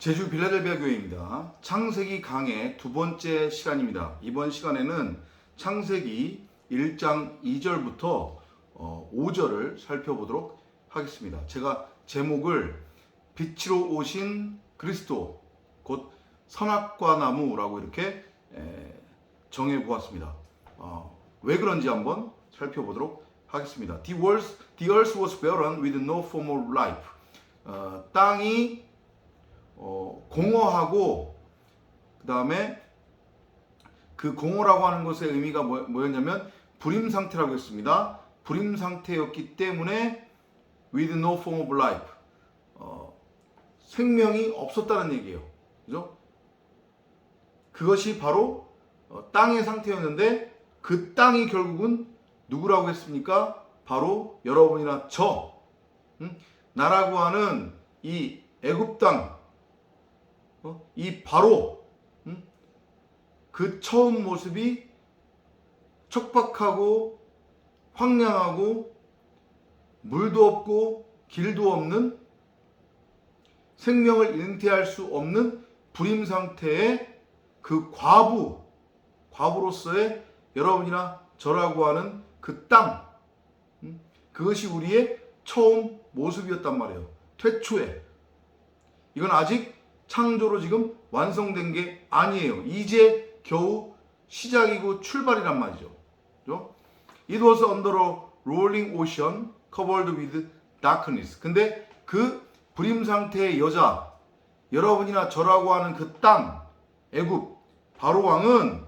제주 빌라델비아 교회입니다. 창세기 강의 두 번째 시간입니다. 이번 시간에는 창세기 1장 2절부터 5절을 살펴보도록 하겠습니다. 제가 제목을 빛으로 오신 그리스도 곧 선악과 나무라고 이렇게 정해 보았습니다. 왜 그런지 한번 살펴보도록 하겠습니다. The earth was barren with no form of life. 땅이 공허하고 그 다음에 그 공허라고 하는 것의 의미가 뭐였냐면 불임 상태라고 했습니다. 불임 상태였기 때문에 with no form of life, 생명이 없었다는 얘기예요. 그죠? 그것이 바로 땅의 상태였는데 그 땅이 결국은 누구라고 했습니까? 바로 여러분이나 나라고 하는 이 애굽 땅, 이 바로 그 처음 모습이 척박하고 황량하고 물도 없고 길도 없는 생명을 잉태할 수 없는 불임 상태의 그 과부로서의 여러분이나 저라고 하는 그 땅, 그것이 우리의 처음 모습이었단 말이에요. 태초에. 이건 아직 창조로 지금 완성된 게 아니에요. 이제 겨우 시작이고 출발이란 말이죠. 그죠? It was under a rolling ocean covered with darkness. 근데 그 불임 상태의 여자, 여러분이나 저라고 하는 그 땅, 애굽, 바로 왕은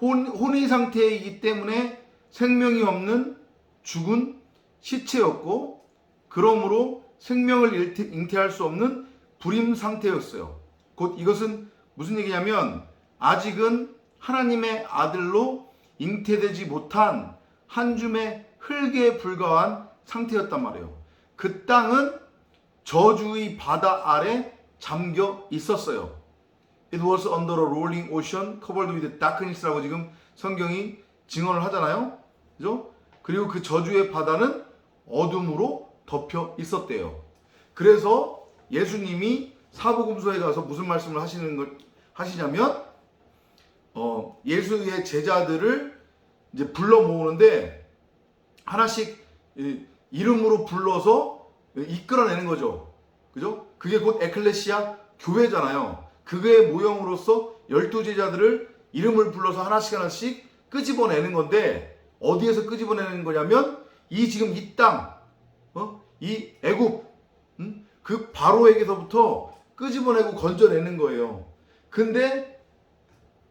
혼의 상태이기 때문에 생명이 없는 죽은 시체였고, 그러므로 생명을 잉태할 수 없는 불임 상태였어요. 곧 이것은 무슨 얘기냐면 아직은 하나님의 아들로 잉태되지 못한 한 줌의 흙에 불과한 상태였단 말이에요. 그 땅은 저주의 바다 아래 잠겨 있었어요. It was under a rolling ocean covered with darkness라고 지금 성경이 증언을 하잖아요. 그죠? 그리고 그 저주의 바다는 어둠으로 덮여 있었대요. 그래서 예수님이 사복음서에 가서 무슨 말씀을 하시냐면 예수의 제자들을 이제 불러 모으는데 하나씩 이름으로 불러서 이끌어내는 거죠. 그죠? 그게 곧 에클레시아 교회잖아요. 그의 모형으로서 12제자들을 이름을 불러서 하나씩 끄집어내는 건데, 어디에서 끄집어내는 거냐면 지금 이 땅, 이 애굽, 그 바로에게서부터 끄집어내고 건져내는 거예요. 근데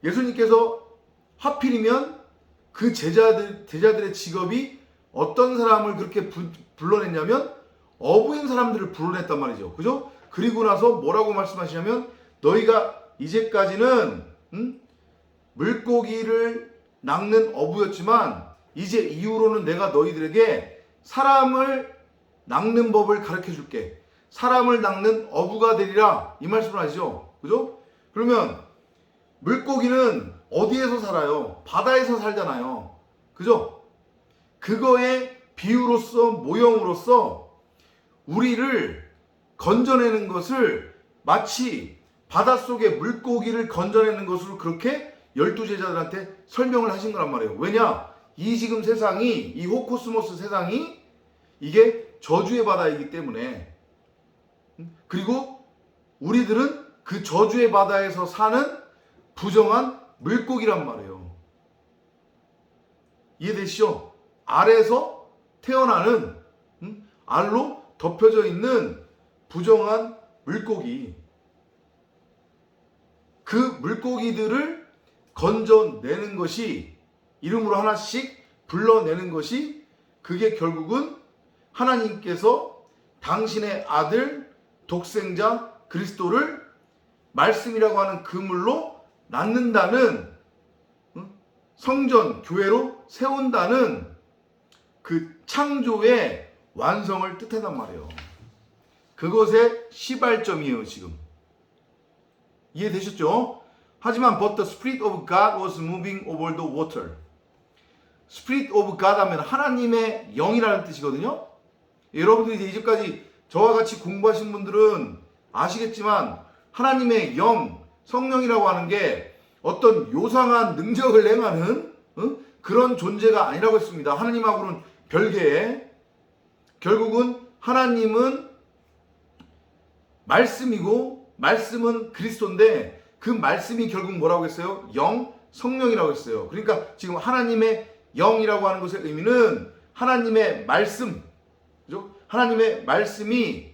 예수님께서 하필이면 그 제자들의 직업이 어떤 사람을 그렇게 불러냈냐면 어부인 사람들을 불러냈단 말이죠. 그죠? 그리고 나서 뭐라고 말씀하시냐면 너희가 이제까지는 물고기를 낚는 어부였지만 이제 이후로는 내가 너희들에게 사람을 낚는 법을 가르쳐 줄게. 사람을 낚는 어부가 되리라. 이 말씀을 하시죠. 그죠? 그러면 물고기는 어디에서 살아요? 바다에서 살잖아요. 그죠? 그거의 비유로서 모형으로서 우리를 건져내는 것을 마치 바닷속에 물고기를 건져내는 것으로 그렇게 12제자들한테 설명을 하신 거란 말이에요. 왜냐? 이 지금 세상이, 이 호코스모스 세상이 이게 저주의 바다이기 때문에, 그리고 우리들은 그 저주의 바다에서 사는 부정한 물고기란 말이에요. 이해되시죠? 알에서 태어나는, 알로 덮여져 있는 부정한 물고기. 그 물고기들을 건져내는 것이, 이름으로 하나씩 불러내는 것이, 그게 결국은 하나님께서 당신의 아들 독생자 그리스도를 말씀이라고 하는 그물로 낳는다는, 성전 교회로 세운다는 그 창조의 완성을 뜻한단 말이에요. 그것의 시발점이에요 지금. 이해되셨죠? 하지만 but the Spirit of God was moving over the water. Spirit of God 하면 하나님의 영이라는 뜻이거든요. 여러분들이 이제까지 저와 같이 공부하신 분들은 아시겠지만 하나님의 영, 성령이라고 하는 게 어떤 요상한 능력을 행하는 그런 존재가 아니라고 했습니다. 하나님하고는 별개의. 결국은 하나님은 말씀이고 말씀은 그리스도인데 그 말씀이 결국 뭐라고 했어요? 영, 성령이라고 했어요. 그러니까 지금 하나님의 영이라고 하는 것의 의미는 하나님의 말씀, 그죠? 하나님의 말씀이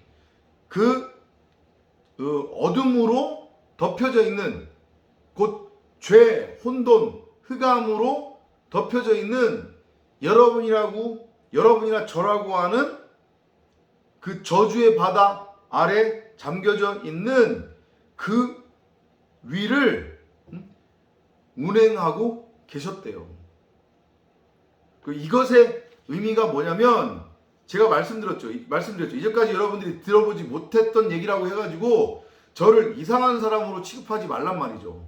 그 어둠으로 덮여져 있는 곧 죄, 혼돈, 흑암으로 덮여져 있는 여러분이나 저라고 하는 그 저주의 바다 아래 잠겨져 있는 그 위를 운행하고 계셨대요. 이것의 의미가 뭐냐면 제가 말씀드렸죠. 이제까지 여러분들이 들어보지 못했던 얘기라고 해가지고 저를 이상한 사람으로 취급하지 말란 말이죠.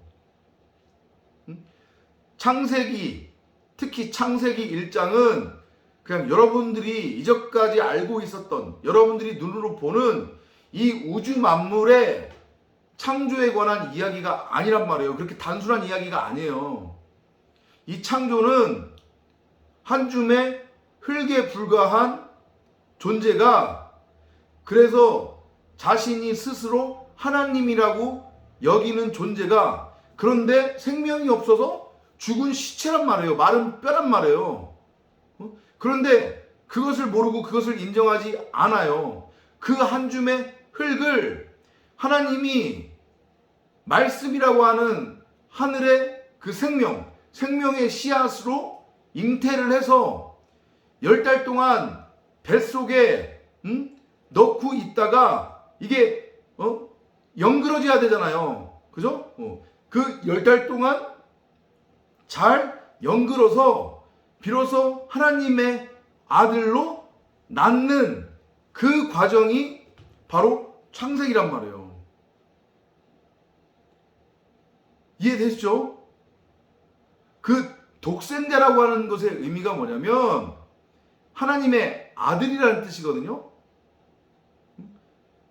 창세기, 특히 창세기 1장은 그냥 여러분들이 이전까지 알고 있었던, 여러분들이 눈으로 보는 이 우주 만물의 창조에 관한 이야기가 아니란 말이에요. 그렇게 단순한 이야기가 아니에요. 이 창조는 한 줌의 흙에 불과한 존재가 그래서 자신이 스스로 하나님이라고 여기는 존재가 그런데 생명이 없어서 죽은 시체란 말이에요. 마른 뼈란 말이에요. 그런데 그것을 모르고 그것을 인정하지 않아요. 그 한 줌의 흙을 하나님이 말씀이라고 하는 하늘의 그 생명의 씨앗으로 잉태를 해서 10달 동안 뱃속에 넣고 있다가 이게 연그러져야 되잖아요. 그죠? 그 10달 동안 잘 연그러서 비로소 하나님의 아들로 낳는 그 과정이 바로 창세기란 말이에요. 이해되시죠? 그 독생자라고 하는 것의 의미가 뭐냐면 하나님의 아들이라는 뜻이거든요.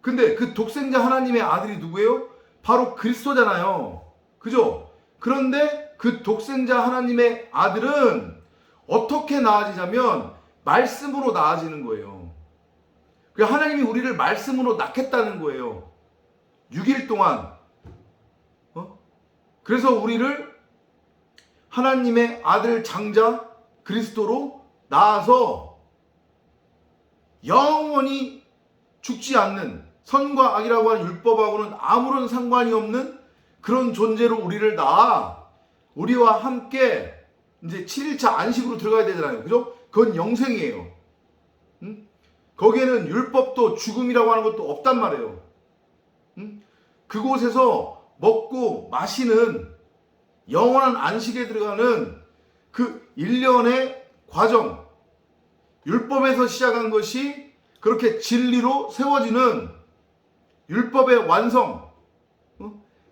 근데 그 독생자 하나님의 아들이 누구예요? 바로 그리스도잖아요. 그죠? 그런데 그 독생자 하나님의 아들은 어떻게 나아지냐면 말씀으로 나아지는 거예요. 하나님이 우리를 말씀으로 낳겠다는 거예요. 6일 동안. 그래서 우리를 하나님의 아들 장자 그리스도로 낳아서 영원히 죽지 않는 선과 악이라고 하는 율법하고는 아무런 상관이 없는 그런 존재로 우리를 낳아 우리와 함께 이제 7일차 안식으로 들어가야 되잖아요. 그죠? 그건 영생이에요. 거기에는 율법도 죽음이라고 하는 것도 없단 말이에요. 그곳에서 먹고 마시는 영원한 안식에 들어가는 그 1년의 과정, 율법에서 시작한 것이 그렇게 진리로 세워지는 율법의 완성,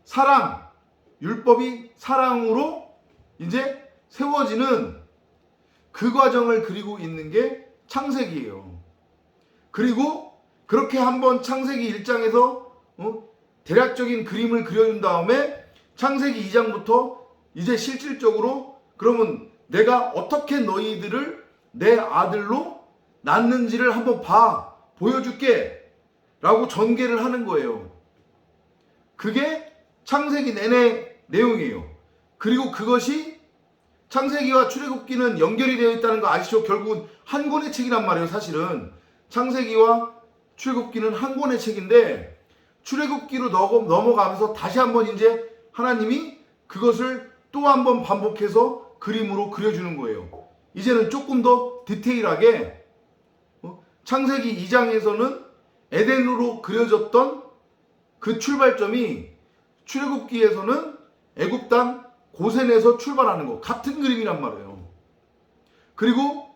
사랑, 율법이 사랑으로 이제 세워지는 그 과정을 그리고 있는 게 창세기예요. 그리고 그렇게 한번 창세기 1장에서 대략적인 그림을 그려준 다음에 창세기 2장부터 이제 실질적으로 그러면 내가 어떻게 너희들을 내 아들로 낳는지를 한번 보여줄게 라고 전개를 하는 거예요. 그게 창세기 내내 내용이에요. 그리고 그것이 창세기와 출애굽기는 연결이 되어 있다는 거 아시죠? 결국은 한 권의 책이란 말이에요. 사실은 창세기와 출애굽기는 한 권의 책인데 출애굽기로 넘어가면서 다시 한번 이제 하나님이 그것을 또 한번 반복해서 그림으로 그려주는 거예요. 이제는 조금 더 디테일하게 창세기 2장에서는 에덴으로 그려졌던 그 출발점이 출애굽기에서는 애굽 땅 고센에서 출발하는 거 같은 그림이란 말이에요. 그리고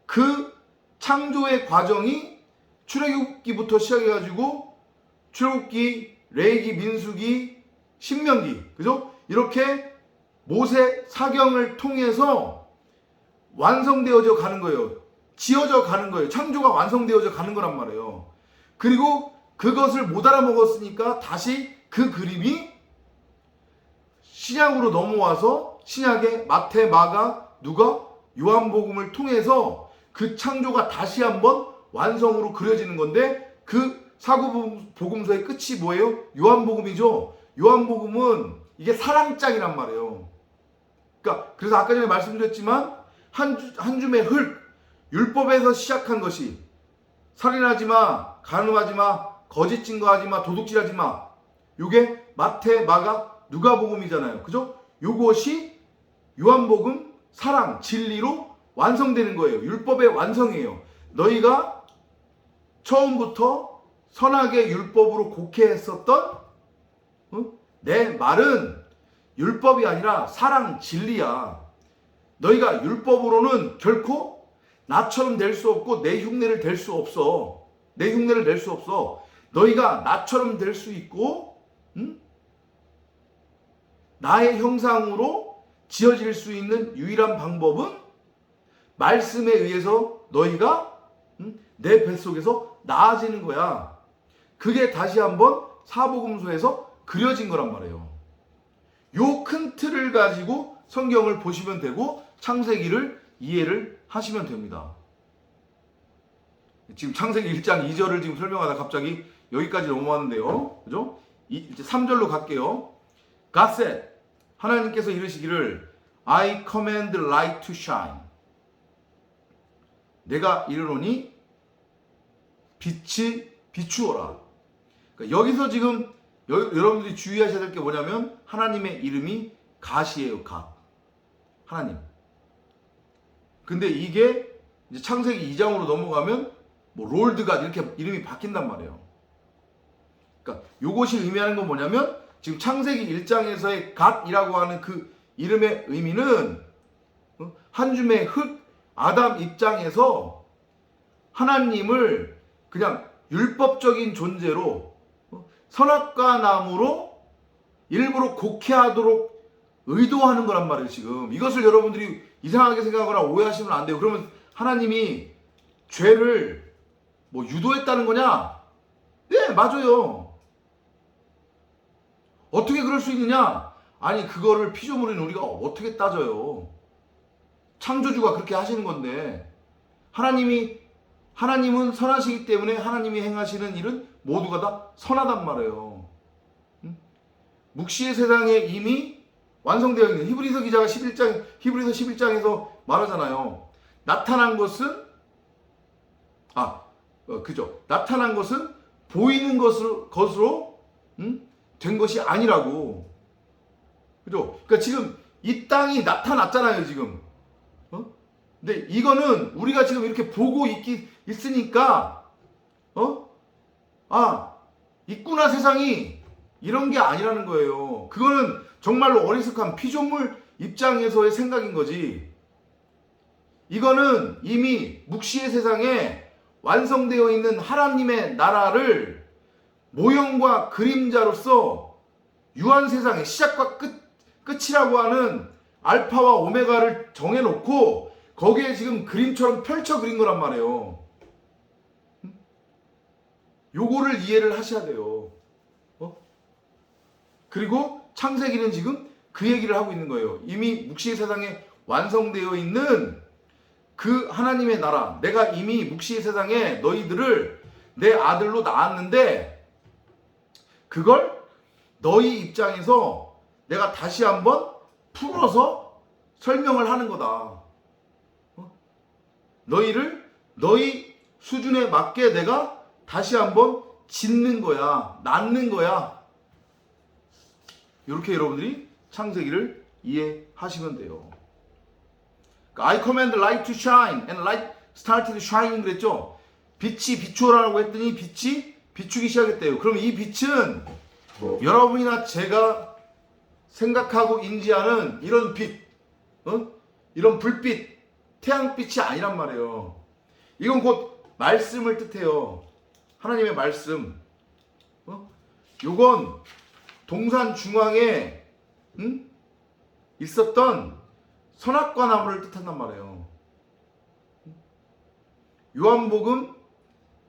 그 창조의 과정이 출애굽기부터 시작해가지고 출애굽기, 레위기, 민수기, 신명기, 그죠? 이렇게 모세 사경을 통해서 완성되어져 가는 거예요. 지어져 가는 거예요. 창조가 완성되어져 가는 거란 말이에요. 그리고 그것을 못 알아먹었으니까 다시 그 그림이 신약으로 넘어와서 신약의 마태, 마가, 누가, 요한복음을 통해서 그 창조가 다시 한번 완성으로 그려지는 건데 그 사구복음서의 끝이 뭐예요? 요한복음이죠. 요한복음은 이게 사랑장이란 말이에요. 그러니까 그래서 아까 전에 말씀드렸지만 한 줌의 흙, 율법에서 시작한 것이 살인하지 마, 간음하지 마, 거짓 증거하지 마, 도둑질하지 마. 요게 마태, 마가, 누가복음이잖아요. 그죠? 요것이 요한복음, 사랑, 진리로 완성되는 거예요. 율법의 완성이에요. 너희가 처음부터 선하게 율법으로 곡해했었던 내 말은 율법이 아니라 사랑, 진리야. 너희가 율법으로는 결코 나처럼 될 수 없고 내 흉내를 댈 수 없어. 내 흉내를 낼 수 없어. 너희가 나처럼 될 수 있고 나의 형상으로 지어질 수 있는 유일한 방법은 말씀에 의해서 너희가 내 뱃속에서 나아지는 거야. 그게 다시 한번 사복음서에서 그려진 거란 말이에요. 요 큰 틀을 가지고 성경을 보시면 되고 창세기를 이해를 하시면 됩니다. 지금 창세기 1장 2절을 지금 설명하다 갑자기 여기까지 넘어왔는데요. 그죠? 이제 3절로 갈게요. God said, 하나님께서 이르시기를 I command light to shine. 내가 이르노니 빛이 비추어라. 그러니까 여기서 지금 여러분들이 주의하셔야 될 게 뭐냐면 하나님의 이름이 갓이에요. 갓. 하나님. 근데 이게 이제 창세기 2장으로 넘어가면 뭐 롤드 갓 이렇게 이름이 바뀐단 말이에요. 그러니까 요것이 의미하는 건 뭐냐면 지금 창세기 1장에서의 갓이라고 하는 그 이름의 의미는 한 줌의 흙, 아담 입장에서 하나님을 그냥 율법적인 존재로 선악과 나무로 일부러 곡해하도록 의도하는 거란 말이에요. 지금 이것을 여러분들이 이상하게 생각하거나 오해하시면 안 돼요. 그러면 하나님이 죄를 뭐 유도했다는 거냐? 네, 맞아요. 어떻게 그럴 수 있느냐? 아니 그거를 피조물인 우리가 어떻게 따져요? 창조주가 그렇게 하시는 건데 하나님은 선하시기 때문에 하나님이 행하시는 일은 모두가 다 선하단 말이에요. 묵시의 세상에 이미 완성되어 있는 히브리서 기자가 히브리서 11장에서 말하잖아요. 나타난 것은 나타난 것은 보이는 것으로 된 것이 아니라고. 그죠? 그러니까 지금 이 땅이 나타났잖아요, 지금. 근데 이거는 우리가 지금 이렇게 보고 있으니까 있구나 세상이 이런 게 아니라는 거예요. 그거는 정말로 어리석한 피조물 입장에서의 생각인 거지. 이거는 이미 묵시의 세상에 완성되어 있는 하나님의 나라를 모형과 그림자로서 유한 세상의 시작과 끝이라고 하는 알파와 오메가를 정해놓고 거기에 지금 그림처럼 펼쳐 그린 거란 말이에요. 요거를 이해를 하셔야 돼요. 그리고 창세기는 지금 그 얘기를 하고 있는 거예요. 이미 묵시의 세상에 완성되어 있는 그 하나님의 나라, 내가 이미 묵시의 세상에 너희들을 내 아들로 낳았는데 그걸 너희 입장에서 내가 다시 한번 풀어서 설명을 하는 거다. 너희 수준에 맞게 내가 다시 한번 짓는 거야, 낳는 거야. 이렇게 여러분들이 창세기를 이해하시면 돼요. I command light to shine and light started shining 그랬죠. 빛이 비추어라고 했더니 빛이 비추기 시작했대요. 그럼 이 빛은 여러분이나 제가 생각하고 인지하는 이런 빛, 이런 불빛, 태양빛이 아니란 말이에요. 이건 곧 말씀을 뜻해요. 하나님의 말씀. 요건 동산 중앙에 있었던 선악과 나무를 뜻한단 말이에요. 요한복음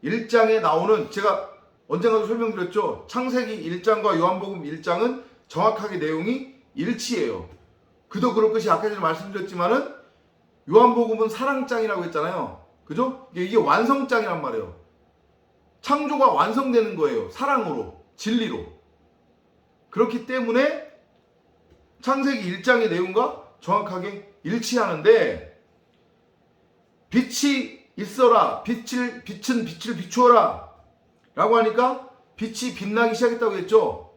1장에 나오는, 제가 언젠가도 설명드렸죠. 창세기 1장과 요한복음 1장은 정확하게 내용이 일치해요. 그도 그럴 것이 아까 전에 말씀드렸지만은 요한복음은 사랑장이라고 했잖아요. 그죠? 이게 완성장이란 말이에요. 창조가 완성되는 거예요. 사랑으로, 진리로. 그렇기 때문에 창세기 1장의 내용과 정확하게 일치하는데, 빛이 있어라, 빛은 빛을 비추어라 라고 하니까 빛이 빛나기 시작했다고 했죠.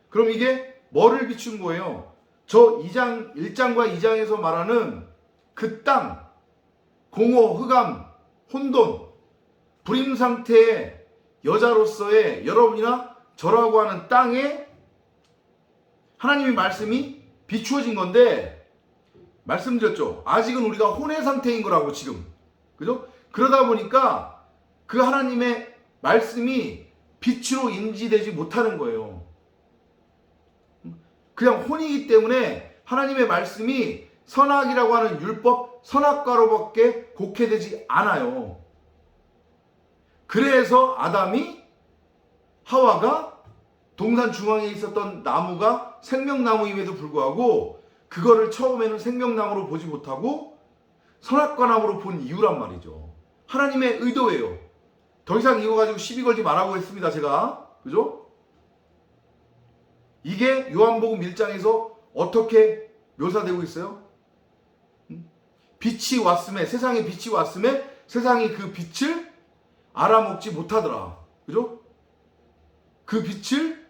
그럼 이게 뭐를 비춘 거예요? 저 1장과 2장에서 말하는 그 땅, 공허, 흑암, 혼돈, 불임 상태의 여자로서의 여러분이나 저라고 하는 땅에 하나님의 말씀이 비추어진 건데, 말씀드렸죠. 아직은 우리가 혼의 상태인 거라고 지금. 그죠? 그러다 보니까 그 하나님의 말씀이 빛으로 인지되지 못하는 거예요. 그냥 혼이기 때문에 하나님의 말씀이 선악이라고 하는 율법, 선악과로밖에 곡해되지 않아요. 그래서 아담이, 하와가 동산 중앙에 있었던 나무가 생명나무임에도 불구하고 그거를 처음에는 생명나무로 보지 못하고 선악과 나무로 본 이유란 말이죠. 하나님의 의도예요. 더 이상 이거 가지고 시비 걸지 말라고 했습니다, 제가. 그죠? 이게 요한복음 1장에서 어떻게 묘사되고 있어요? 빛이 왔음에, 세상에 빛이 왔음에 세상이 그 빛을 알아먹지 못하더라. 그죠? 그 빛을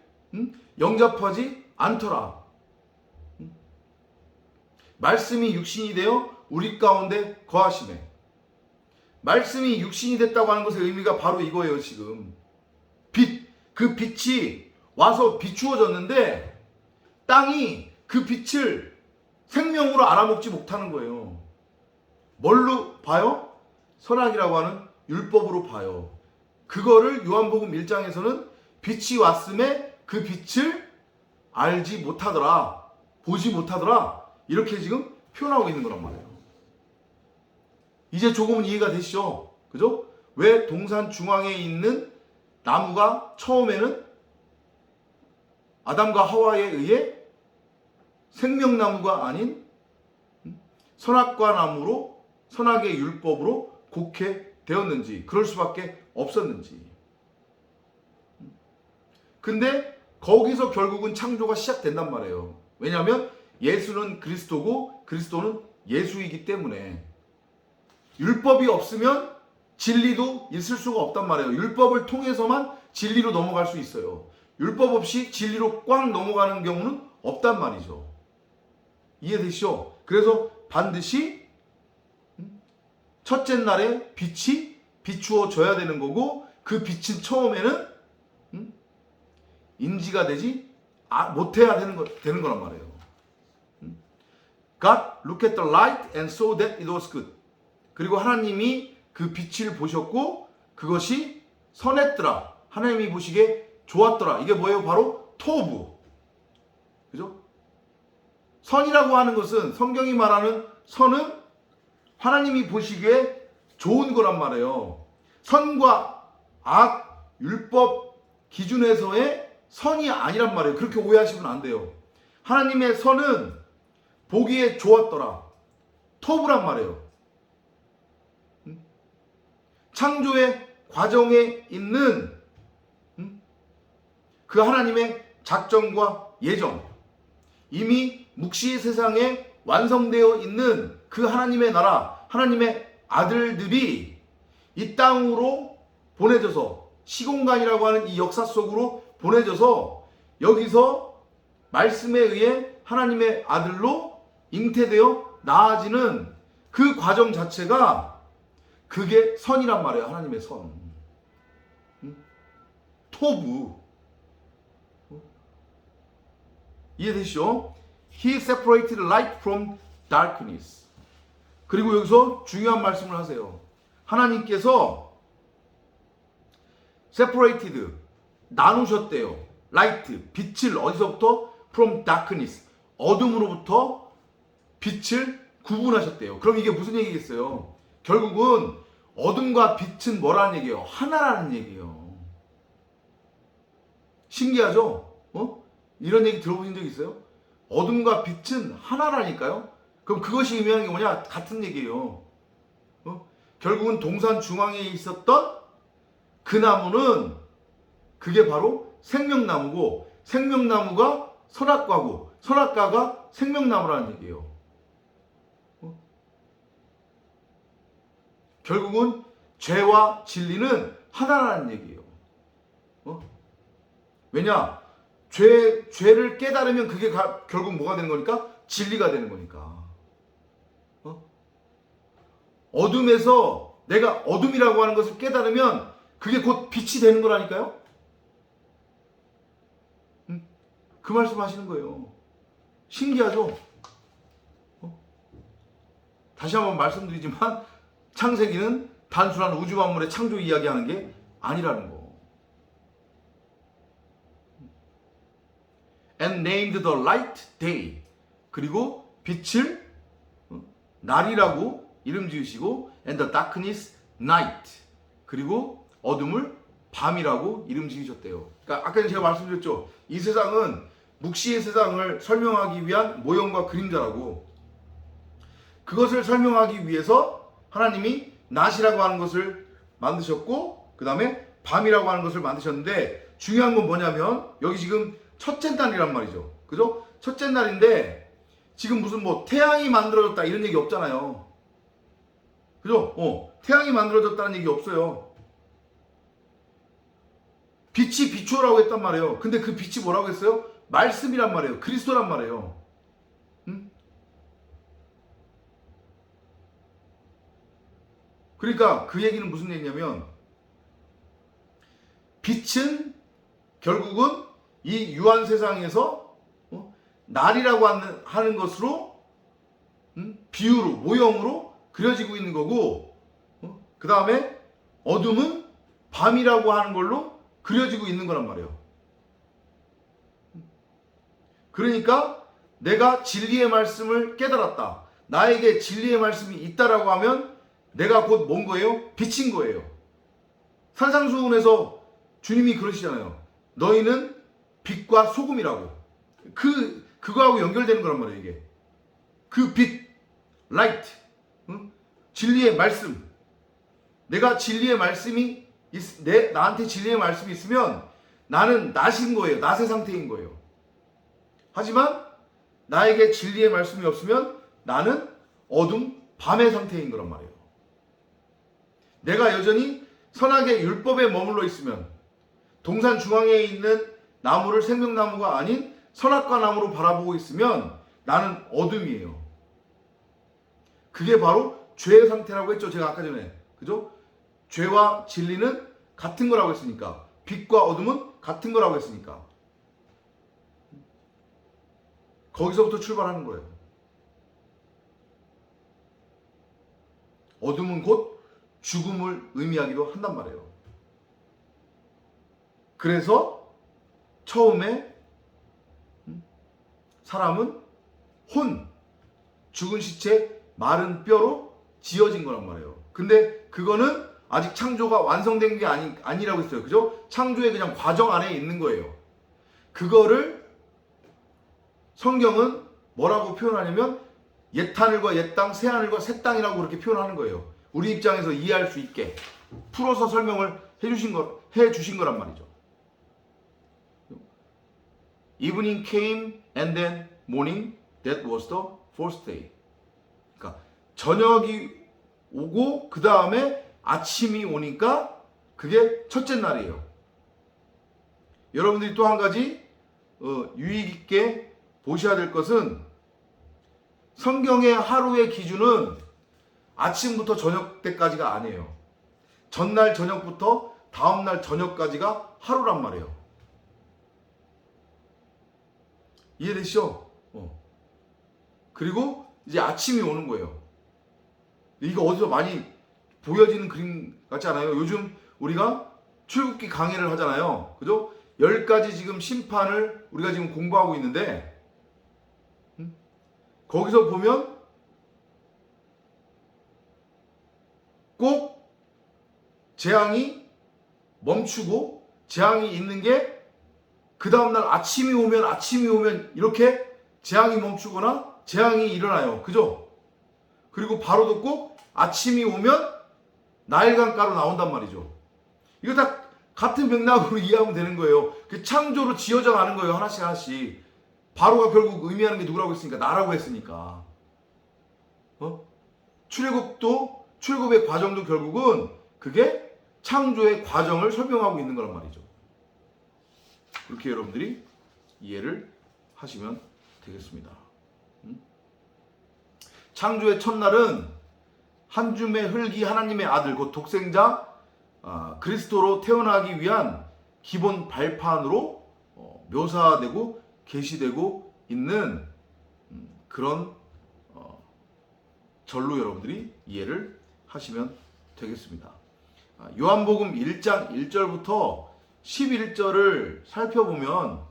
영접하지 않더라. 말씀이 육신이 되어 우리 가운데 거하시네. 말씀이 육신이 됐다고 하는 것의 의미가 바로 이거예요. 지금 빛, 그 빛이 와서 비추어졌는데 땅이 그 빛을 생명으로 알아먹지 못하는 거예요. 뭘로 봐요? 선악이라고 하는 율법으로 봐요. 그거를 요한복음 1장에서는 빛이 왔음에 그 빛을 알지 못하더라, 보지 못하더라, 이렇게 지금 표현하고 있는 거란 말이에요. 이제 조금은 이해가 되시죠? 그죠? 왜 동산 중앙에 있는 나무가 처음에는 아담과 하와에 의해 생명나무가 아닌 선악과 나무로, 선악의 율법으로 곡해되었는지, 그럴 수밖에 없었는지. 근데 거기서 결국은 창조가 시작된단 말이에요. 왜냐하면 예수는 그리스도고 그리스도는 예수이기 때문에. 율법이 없으면 진리도 있을 수가 없단 말이에요. 율법을 통해서만 진리로 넘어갈 수 있어요. 율법 없이 진리로 꽉 넘어가는 경우는 없단 말이죠. 이해되시죠? 그래서 반드시 첫째 날에 빛이 비추어져야 되는 거고, 그 빛은 처음에는 인지가 되지 못해야 되는 거란 말이에요. God looked at the light and saw that it was good. 그리고 하나님이 그 빛을 보셨고 그것이 선했더라. 하나님이 보시기에 좋았더라. 이게 뭐예요? 바로 토부. 그죠? 선이라고 하는 것은, 성경이 말하는 선은 하나님이 보시기에 좋은 거란 말이에요. 선과 악, 율법 기준에서의 선이 아니란 말이에요. 그렇게 오해하시면 안 돼요. 하나님의 선은 보기에 좋았더라, 토부란 말이에요. 창조의 과정에 있는 그 하나님의 작정과 예정, 이미 묵시 세상에 완성되어 있는 그 하나님의 나라, 하나님의 아들들이 이 땅으로 보내져서, 시공간이라고 하는 이 역사 속으로 보내져서 여기서 말씀에 의해 하나님의 아들로 잉태되어 나아지는 그 과정 자체가, 그게 선이란 말이에요. 하나님의 선. 토부. 이해되시죠? He separated light from darkness. 그리고 여기서 중요한 말씀을 하세요. 하나님께서 separated, 나누셨대요. light, 빛을 어디서부터? from darkness, 어둠으로부터 빛을 구분하셨대요. 그럼 이게 무슨 얘기겠어요? 결국은 어둠과 빛은 뭐라는 얘기예요? 하나라는 얘기예요. 신기하죠? 이런 얘기 들어보신 적 있어요? 어둠과 빛은 하나라니까요? 그럼 그것이 의미하는 게 뭐냐? 같은 얘기예요. 결국은 동산 중앙에 있었던 그 나무는 그게 바로 생명나무고, 생명나무가 선악과고, 선악과가 생명나무라는 얘기예요. 결국은 죄와 진리는 하나라는 얘기예요. 왜냐? 죄를 깨달으면 그게 결국 뭐가 되는 거니까? 진리가 되는 거니까. 어둠에서 내가 어둠이라고 하는 것을 깨달으면 그게 곧 빛이 되는 거라니까요? 그 말씀 하시는 거예요. 신기하죠? 다시 한번 말씀드리지만 창세기는 단순한 우주 만물의 창조 이야기하는 게 아니라는 거. And named the light day. 그리고 빛을 날이라고 이름 지으시고 and the darkness night. 그리고 어둠을 밤이라고 이름 지으셨대요. 그러니까 아까 제가 말씀드렸죠. 이 세상은 묵시의 세상을 설명하기 위한 모형과 그림자라고. 그것을 설명하기 위해서 하나님이 낮이라고 하는 것을 만드셨고 그 다음에 밤이라고 하는 것을 만드셨는데 중요한 건 뭐냐면 여기 지금 첫째 날이란 말이죠. 그죠? 첫째 날인데 지금 무슨 뭐 태양이 만들어졌다 이런 얘기 없잖아요. 그죠? 태양이 만들어졌다는 얘기 없어요. 빛이 비추어라고 했단 말이에요. 근데 그 빛이 뭐라고 했어요? 말씀이란 말이에요. 그리스도란 말이에요. 그러니까 그 얘기는 무슨 얘기냐면 빛은 결국은 이 유한 세상에서 날이라고 하는 것으로 비유로 모형으로 그려지고 있는 거고 그 다음에 어둠은 밤이라고 하는 걸로 그려지고 있는 거란 말이에요. 그러니까 내가 진리의 말씀을 깨달았다. 나에게 진리의 말씀이 있다라고 하면 내가 곧 뭔 거예요? 빛인 거예요. 산상수훈에서 주님이 그러시잖아요. 너희는 빛과 소금이라고. 그거하고 연결되는 거란 말이에요, 이게. 그 빛, 라이트. 진리의 말씀. 내가 진리의 말씀이 나한테 진리의 말씀이 있으면 나는 낮인 거예요. 낮의 상태인 거예요. 하지만 나에게 진리의 말씀이 없으면 나는 어둠, 밤의 상태인 거란 말이에요. 내가 여전히 선악의 율법에 머물러 있으면 동산 중앙에 있는 나무를 생명나무가 아닌 선악과 나무로 바라보고 있으면 나는 어둠이에요. 그게 바로 죄의 상태라고 했죠. 제가 아까 전에. 그죠? 죄와 진리는 같은 거라고 했으니까. 빛과 어둠은 같은 거라고 했으니까. 거기서부터 출발하는 거예요. 어둠은 곧 죽음을 의미하기도 한단 말이에요. 그래서 처음에 사람은 죽은 시체, 마른 뼈로 지어진 거란 말이에요. 근데 그거는 아직 창조가 완성된 게 아니라고 했어요. 그죠? 창조의 그냥 과정 안에 있는 거예요. 그거를 성경은 뭐라고 표현하냐면 옛하늘과 옛땅, 새하늘과 새 땅이라고 그렇게 표현하는 거예요. 우리 입장에서 이해할 수 있게 풀어서 설명을 해주신 거란 말이죠. Evening came and then morning, that was the fourth day. 그러니까 저녁이 오고 그 다음에 아침이 오니까 그게 첫째 날이에요. 여러분들이 또 한 가지 유익 있게 보셔야 될 것은 성경의 하루의 기준은 아침부터 저녁 때까지가 아니에요. 전날 저녁부터 다음날 저녁까지가 하루란 말이에요. 이해되시죠? 그리고 이제 아침이 오는 거예요. 이거 어디서 많이 보여지는 그림 같지 않아요? 요즘 우리가 출국기 강의를 하잖아요. 그죠? 10가지 지금 심판을 우리가 지금 공부하고 있는데 거기서 보면 꼭 재앙이 멈추고 재앙이 있는 게 그 다음날 아침이 오면 이렇게 재앙이 멈추거나 재앙이 일어나요. 그죠? 그리고 바로도 꼭 아침이 오면 나일강가로 나온단 말이죠. 이거 다 같은 맥락으로 이해하면 되는 거예요. 그 창조로 지어져 가는 거예요. 하나씩 하나씩. 바로가 결국 의미하는 게 누구라고 했으니까? 나라고 했으니까. 출애굽의 과정도 결국은 그게 창조의 과정을 설명하고 있는 거란 말이죠. 그렇게 여러분들이 이해를 하시면 되겠습니다. 창조의 첫날은 한 줌의 흙이 하나님의 아들, 곧 독생자 그리스도로 태어나기 위한 기본 발판으로 묘사되고 계시되고 있는 그런 절로 여러분들이 이해를 하시면 되겠습니다. 요한복음 1장 1절부터 11절을 살펴보면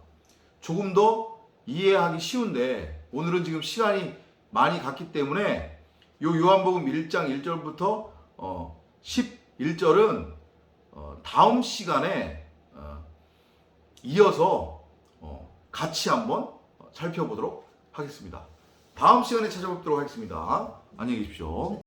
조금 더 이해하기 쉬운데 오늘은 지금 시간이 많이 갔기 때문에 요한복음 1장 1절부터 11절은 다음 시간에 이어서 같이 한번 살펴보도록 하겠습니다. 다음 시간에 찾아뵙도록 하겠습니다. 안녕히 계십시오.